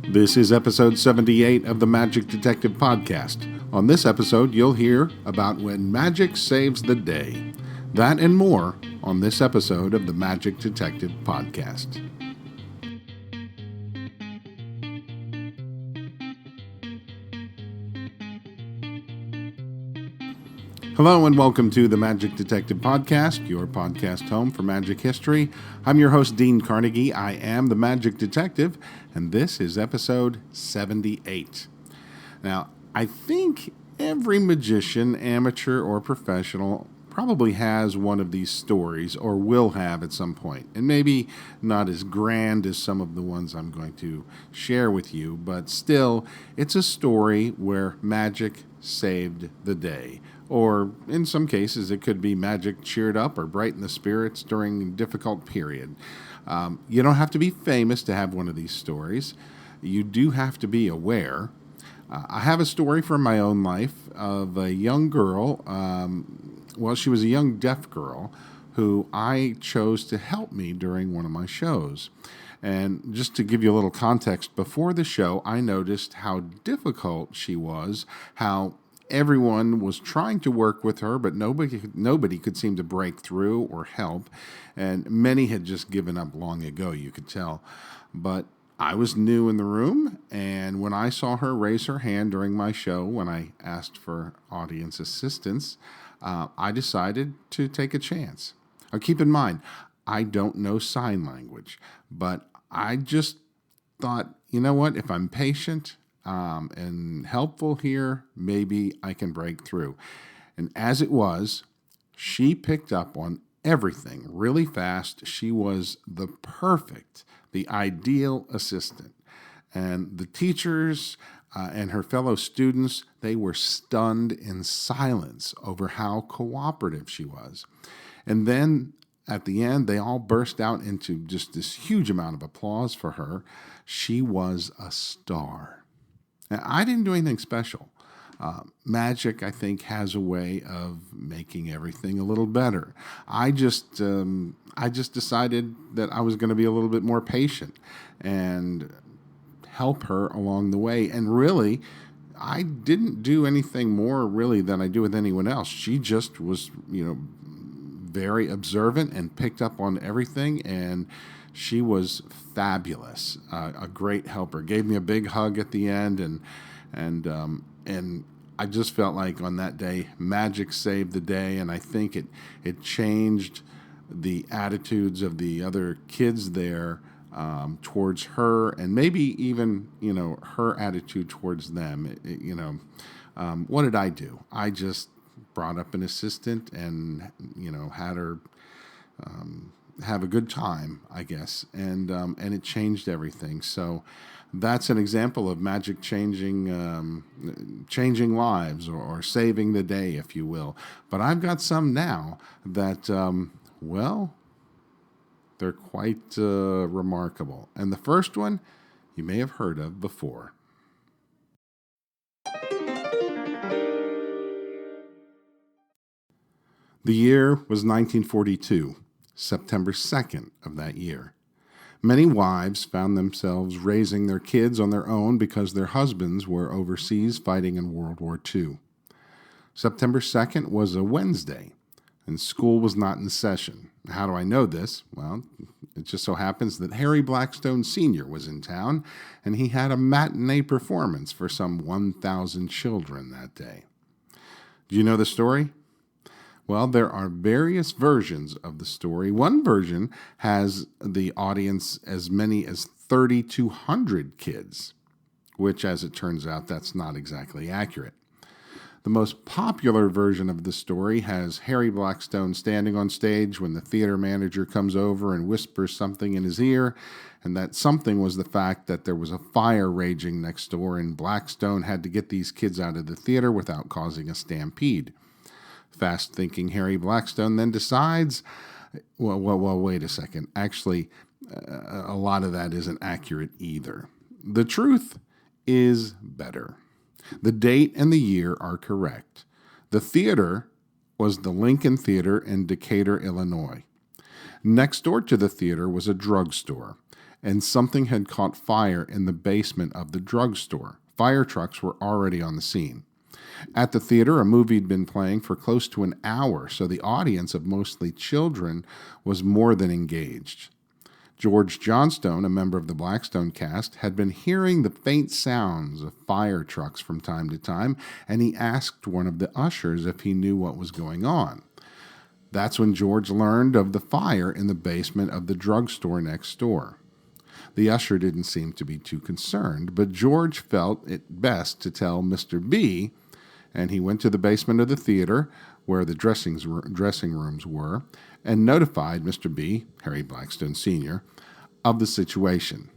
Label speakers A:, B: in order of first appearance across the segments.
A: This is episode 78 of the Magic Detective Podcast. On this episode, you'll hear about when magic saves the day. That and more on this episode of the Magic Detective Podcast. Hello and welcome to the Magic Detective Podcast, your podcast home for magic history. I'm your host, Dean Carnegie. I am the Magic Detective, and this is episode 78. Now, I think every magician, amateur or professional, probably has one of these stories or will have at some point. And maybe not as grand as some of the ones I'm going to share with you, but still, it's a story where magic saved the day. Or in some cases, it could be magic cheered up or brightened the spirits during a difficult period. You don't have to be famous to have one of these stories. You do have to be aware. I have a story from my own life of a young girl. She was a young deaf girl who I chose to help me during one of my shows. And just to give you a little context, before the show, I noticed how difficult she was, how everyone was trying to work with her, but nobody could seem to break through or help. And many had just given up long ago, you could tell. But I was new in the room, and when I saw her raise her hand during my show, when I asked for audience assistance, I decided to take a chance. Now, keep in mind, I don't know sign language, but I just thought, you know what, if I'm patient and helpful here, maybe I can break through. And as it was, she picked up on everything really fast. She was the ideal assistant. And the teachers and her fellow students, they were stunned in silence over how cooperative she was. And then at the end, they all burst out into just this huge amount of applause for her. She was a star. Now, I didn't do anything special. Magic, I think, has a way of making everything a little better. I just decided that I was going to be a little bit more patient and help her along the way. And really, I didn't do anything more really than I do with anyone else. She just was, very observant and picked up on everything, and she was fabulous, a great helper. Gave me a big hug at the end, and I just felt like on that day, magic saved the day, and I think it changed the attitudes of the other kids there towards her, and maybe even her attitude towards them. What did I do? I just brought up an assistant and had her have a good time, I guess, and it changed everything. So that's an example of magic changing lives or saving the day, if you will. But I've got some now that they're quite remarkable. And the first one you may have heard of before. The year was 1942, September 2nd of that year. Many wives found themselves raising their kids on their own because their husbands were overseas fighting in World War II. September 2nd was a Wednesday, and school was not in session. How do I know this? Well, it just so happens that Harry Blackstone Sr. was in town, and he had a matinee performance for some 1,000 children that day. Do you know the story? Well, there are various versions of the story. One version has the audience as many as 3,200 kids, which, as it turns out, that's not exactly accurate. The most popular version of the story has Harry Blackstone standing on stage when the theater manager comes over and whispers something in his ear, and that something was the fact that there was a fire raging next door, and Blackstone had to get these kids out of the theater without causing a stampede. Fast-thinking Harry Blackstone then decides, wait a second. Actually, a lot of that isn't accurate either. The truth is better. The date and the year are correct. The theater was the Lincoln Theater in Decatur, Illinois. Next door to the theater was a drugstore, and something had caught fire in the basement of the drugstore. Fire trucks were already on the scene. At the theater, a movie had been playing for close to an hour, so the audience of mostly children was more than engaged. George Johnstone, a member of the Blackstone cast, had been hearing the faint sounds of fire trucks from time to time, and he asked one of the ushers if he knew what was going on. That's when George learned of the fire in the basement of the drugstore next door. The usher didn't seem to be too concerned, but George felt it best to tell Mr. B, and he went to the basement of the theater, where the dressing rooms were, and notified Mr. B, Harry Blackstone Sr., of the situation.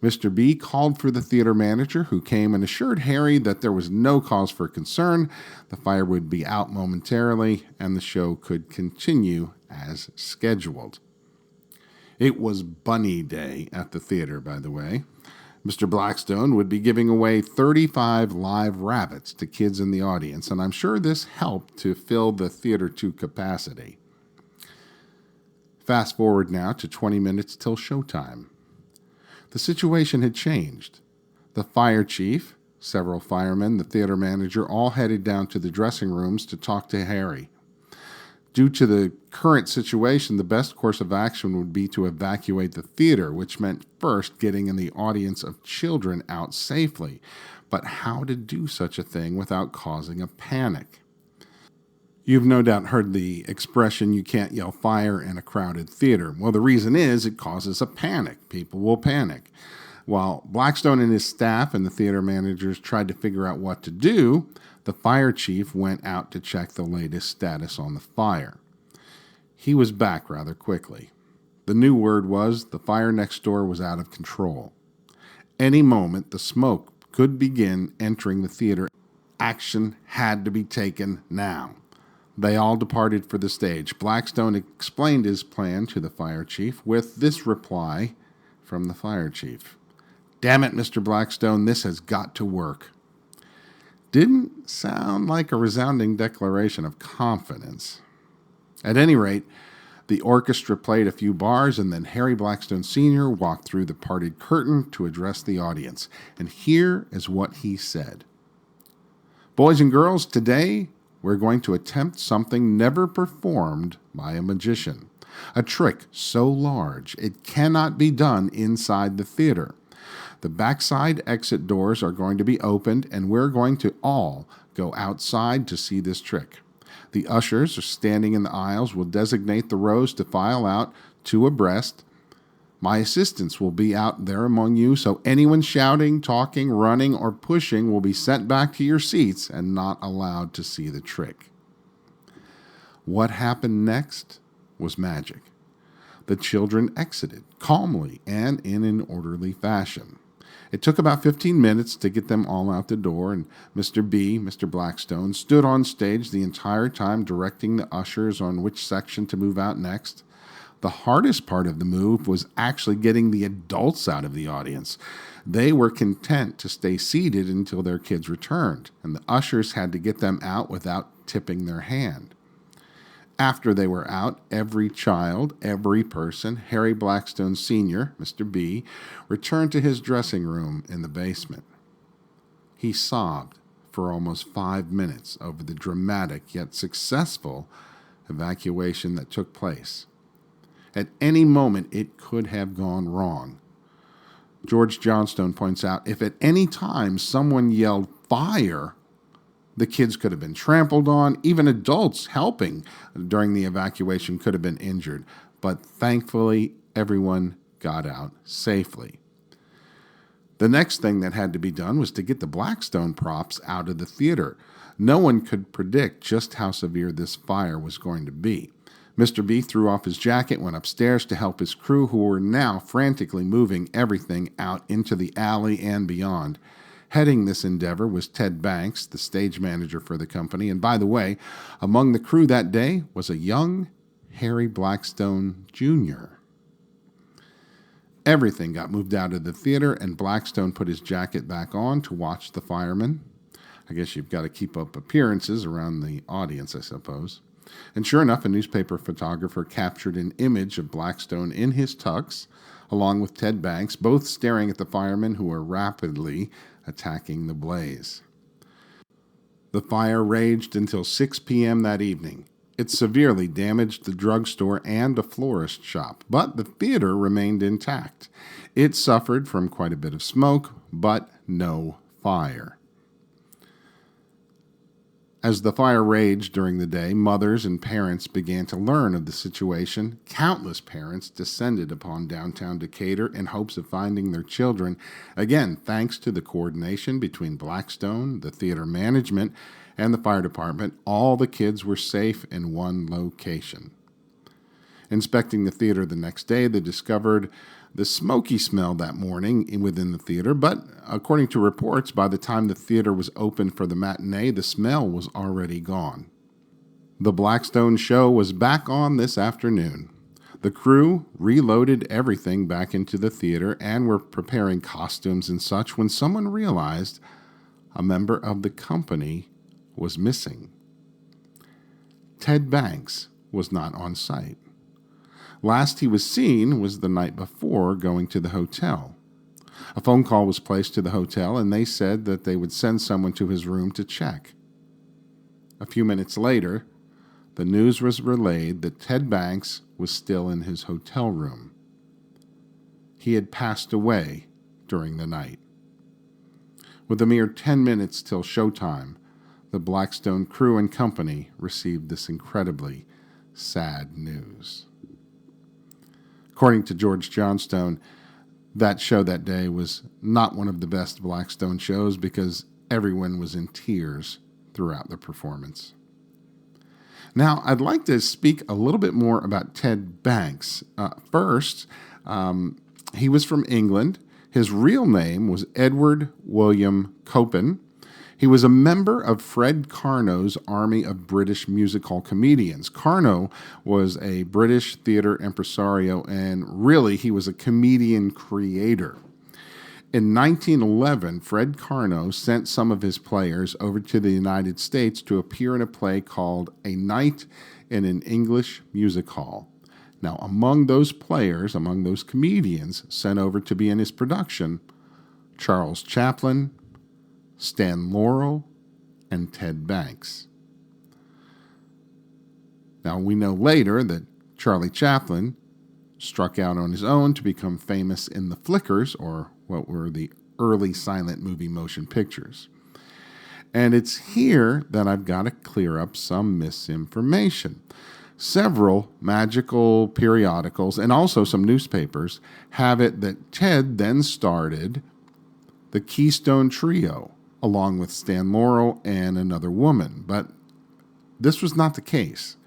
A: Mr. B called for the theater manager, who came and assured Harry that there was no cause for concern, the fire would be out momentarily, and the show could continue as scheduled. It was Bunny Day at the theater, by the way. Mr. Blackstone would be giving away 35 live rabbits to kids in the audience, and I'm sure this helped to fill the theater to capacity. Fast forward now to 20 minutes till showtime. The situation had changed. The fire chief, several firemen, the theater manager, all headed down to the dressing rooms to talk to Harry. Due to the current situation, the best course of action would be to evacuate the theater, which meant first getting in the audience of children out safely. But how to do such a thing without causing a panic? You've no doubt heard the expression, you can't yell fire in a crowded theater. Well, the reason is it causes a panic. People will panic. While Blackstone and his staff and the theater managers tried to figure out what to do, the fire chief went out to check the latest status on the fire. He was back rather quickly. The new word was the fire next door was out of control. Any moment, the smoke could begin entering the theater. Action had to be taken now. They all departed for the stage. Blackstone explained his plan to the fire chief with this reply from the fire chief. "Damn it, Mr. Blackstone, this has got to work." Didn't sound like a resounding declaration of confidence. At any rate, the orchestra played a few bars, and then Harry Blackstone Sr. walked through the parted curtain to address the audience. And here is what he said. "Boys and girls, today we're going to attempt something never performed by a magician. A trick so large it cannot be done inside the theater. The backside exit doors are going to be opened, and we're going to all go outside to see this trick. The ushers are standing in the aisles will designate the rows to file out, two abreast. My assistants will be out there among you, so anyone shouting, talking, running, or pushing will be sent back to your seats and not allowed to see the trick." What happened next was magic. The children exited calmly and in an orderly fashion. It took about 15 minutes to get them all out the door, and Mr. Blackstone, stood on stage the entire time directing the ushers on which section to move out next. The hardest part of the move was actually getting the adults out of the audience. They were content to stay seated until their kids returned, and the ushers had to get them out without tipping their hand. After they were out, every child, every person, Harry Blackstone Sr., Mr. B, returned to his dressing room in the basement. He sobbed for almost 5 minutes over the dramatic yet successful evacuation that took place. At any moment, it could have gone wrong. George Johnstone points out, if at any time someone yelled fire, the kids could have been trampled on. Even adults helping during the evacuation could have been injured. But thankfully, everyone got out safely. The next thing that had to be done was to get the Blackstone props out of the theater. No one could predict just how severe this fire was going to be. Mr. B threw off his jacket, went upstairs to help his crew, who were now frantically moving everything out into the alley and beyond. Heading this endeavor was Ted Banks, the stage manager for the company. And by the way, among the crew that day was a young Harry Blackstone Jr. Everything got moved out of the theater, and Blackstone put his jacket back on to watch the firemen. I guess you've got to keep up appearances around the audience, I suppose. And sure enough, a newspaper photographer captured an image of Blackstone in his tux, along with Ted Banks, both staring at the firemen who were rapidly attacking the blaze. The fire raged until 6 p.m. that evening. It severely damaged the drugstore and a florist shop, but the theater remained intact. It suffered from quite a bit of smoke, but no fire. As the fire raged during the day, mothers and parents began to learn of the situation. Countless parents descended upon downtown Decatur in hopes of finding their children. Again, thanks to the coordination between Blackstone, the theater management, and the fire department, all the kids were safe in one location. Inspecting the theater the next day, they discovered the smoky smell that morning within the theater, but according to reports, by the time the theater was open for the matinee, the smell was already gone. The Blackstone show was back on this afternoon. The crew reloaded everything back into the theater and were preparing costumes and such when someone realized a member of the company was missing. Ted Banks was not on site. Last he was seen was the night before going to the hotel. A phone call was placed to the hotel, and they said that they would send someone to his room to check. A few minutes later, the news was relayed that Ted Banks was still in his hotel room. He had passed away during the night. With a mere 10 minutes till showtime, the Blackstone crew and company received this incredibly sad news. According to George Johnstone, that show that day was not one of the best Blackstone shows because everyone was in tears throughout the performance. Now, I'd like to speak a little bit more about Ted Banks. First, he was from England. His real name was Edward William Copen. He was a member of Fred Carnot's army of British music hall comedians. Carnot was a British theater impresario, and really he was a comedian creator. In 1911, Fred Carnot sent some of his players over to the United States to appear in a play called A Night in an English Music Hall. Now, among those players, among those comedians sent over to be in his production, Charles Chaplin, Stan Laurel, and Ted Banks. Now, we know later that Charlie Chaplin struck out on his own to become famous in the flickers, or what were the early silent movie motion pictures. And it's here that I've got to clear up some misinformation. Several magical periodicals and also some newspapers have it that Ted then started the Keystone Trio, along with Stan Laurel and another woman. But this was not the case.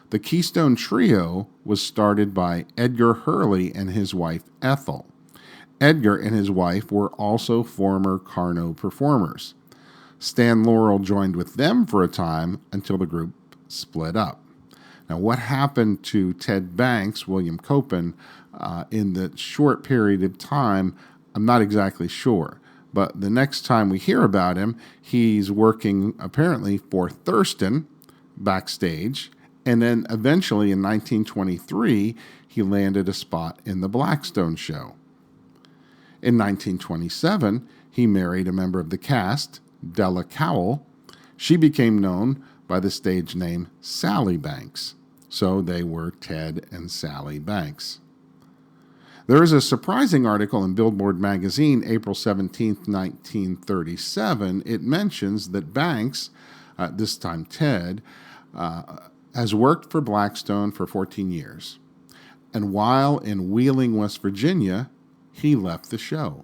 A: The Keystone Trio was started by Edgar Hurley and his wife Ethel. Edgar and his wife were also former Carnot performers. Stan Laurel joined with them for a time until the group split up. Now, what happened to Ted Banks, William Copen, in the short period of time, I'm not exactly sure. But the next time we hear about him, he's working apparently for Thurston backstage. And then eventually in 1923, he landed a spot in the Blackstone show. In 1927, he married a member of the cast, Della Cowell. She became known by the stage name Sally Banks. So they were Ted and Sally Banks. There is a surprising article in Billboard magazine, April 17, 1937. It mentions that Banks, this time Ted, has worked for Blackstone for 14 years. And while in Wheeling, West Virginia, he left the show.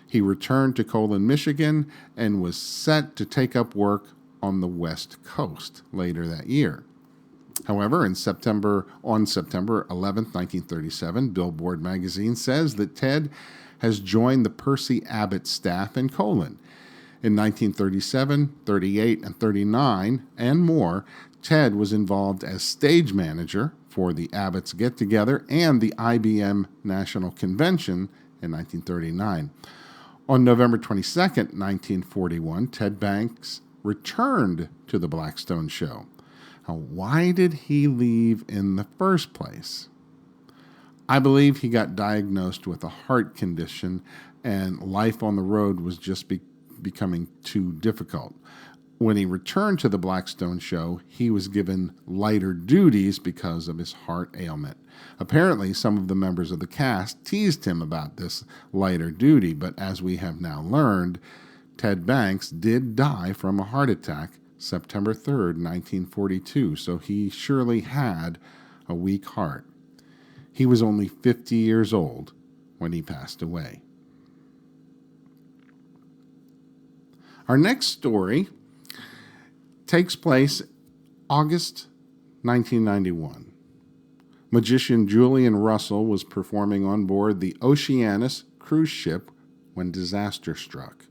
A: He returned to Colon, Michigan, and was set to take up work on the West Coast later that year. However, on September 11, 1937, Billboard magazine says that Ted has joined the Percy Abbott staff in Colon. In 1937, 38, and 39, and more, Ted was involved as stage manager for the Abbott's Get-Together and the IBM National Convention in 1939. On November 22, 1941, Ted Banks returned to the Blackstone show. Now, why did he leave in the first place? I believe he got diagnosed with a heart condition, and life on the road was just becoming too difficult. When he returned to the Blackstone show, he was given lighter duties because of his heart ailment. Apparently, some of the members of the cast teased him about this lighter duty, but as we have now learned, Ted Banks did die from a heart attack September 3rd, 1942, so he surely had a weak heart. He was only 50 years old when he passed away. Our next story takes place August 1991. Magician Julian Russell was performing on board the Oceanus cruise ship when disaster struck.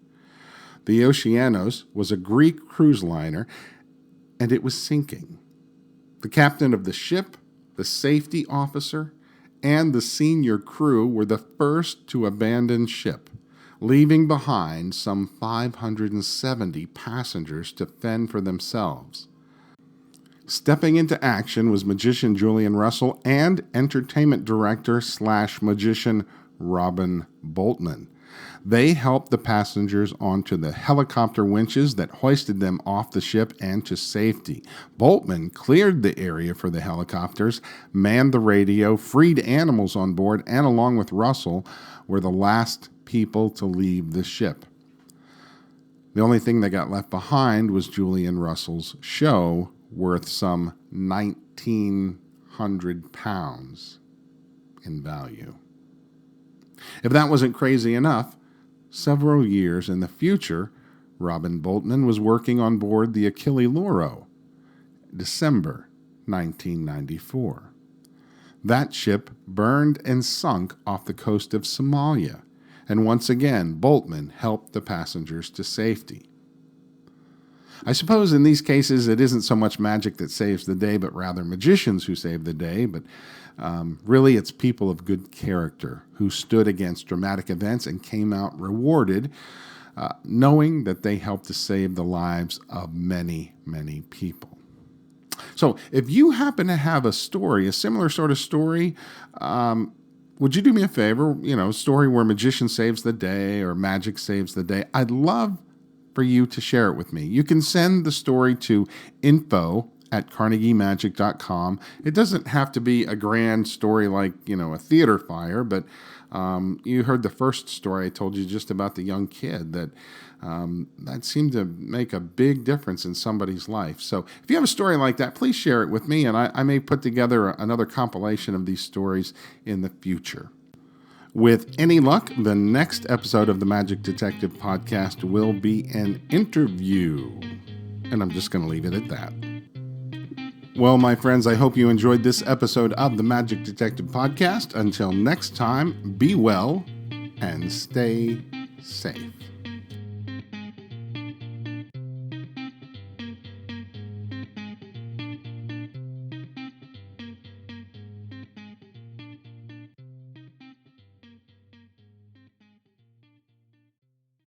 A: The Oceanos was a Greek cruise liner, and it was sinking. The captain of the ship, the safety officer, and the senior crew were the first to abandon ship, leaving behind some 570 passengers to fend for themselves. Stepping into action was magician Julian Russell and entertainment director / magician Robin Boltman. They helped the passengers onto the helicopter winches that hoisted them off the ship and to safety. Boltman cleared the area for the helicopters, manned the radio, freed animals on board, and along with Russell were the last people to leave the ship. The only thing that got left behind was Julian Russell's show, worth some 1,900 pounds in value. If that wasn't crazy enough, several years in the future, Robin Boltman was working on board the Achille Lauro, December 1994. That ship burned and sunk off the coast of Somalia, and once again, Boltman helped the passengers to safety. I suppose in these cases it isn't so much magic that saves the day, but rather magicians who save the day. But really it's people of good character who stood against dramatic events and came out rewarded, knowing that they helped to save the lives of many, many people. So if you happen to have a story, a similar sort of story, would you do me a favor? A story where magician saves the day or magic saves the day. I'd love for you to share it with me. You can send the story to info@carnegiemagic.com. It doesn't have to be a grand story like, a theater fire, but you heard the first story I told you just about the young kid that seemed to make a big difference in somebody's life. So if you have a story like that, please share it with me, and I may put together another compilation of these stories in the future. With any luck, the next episode of the Magic Detective podcast will be an interview. And I'm just going to leave it at that. Well, my friends, I hope you enjoyed this episode of the Magic Detective podcast. Until next time, be well and stay safe.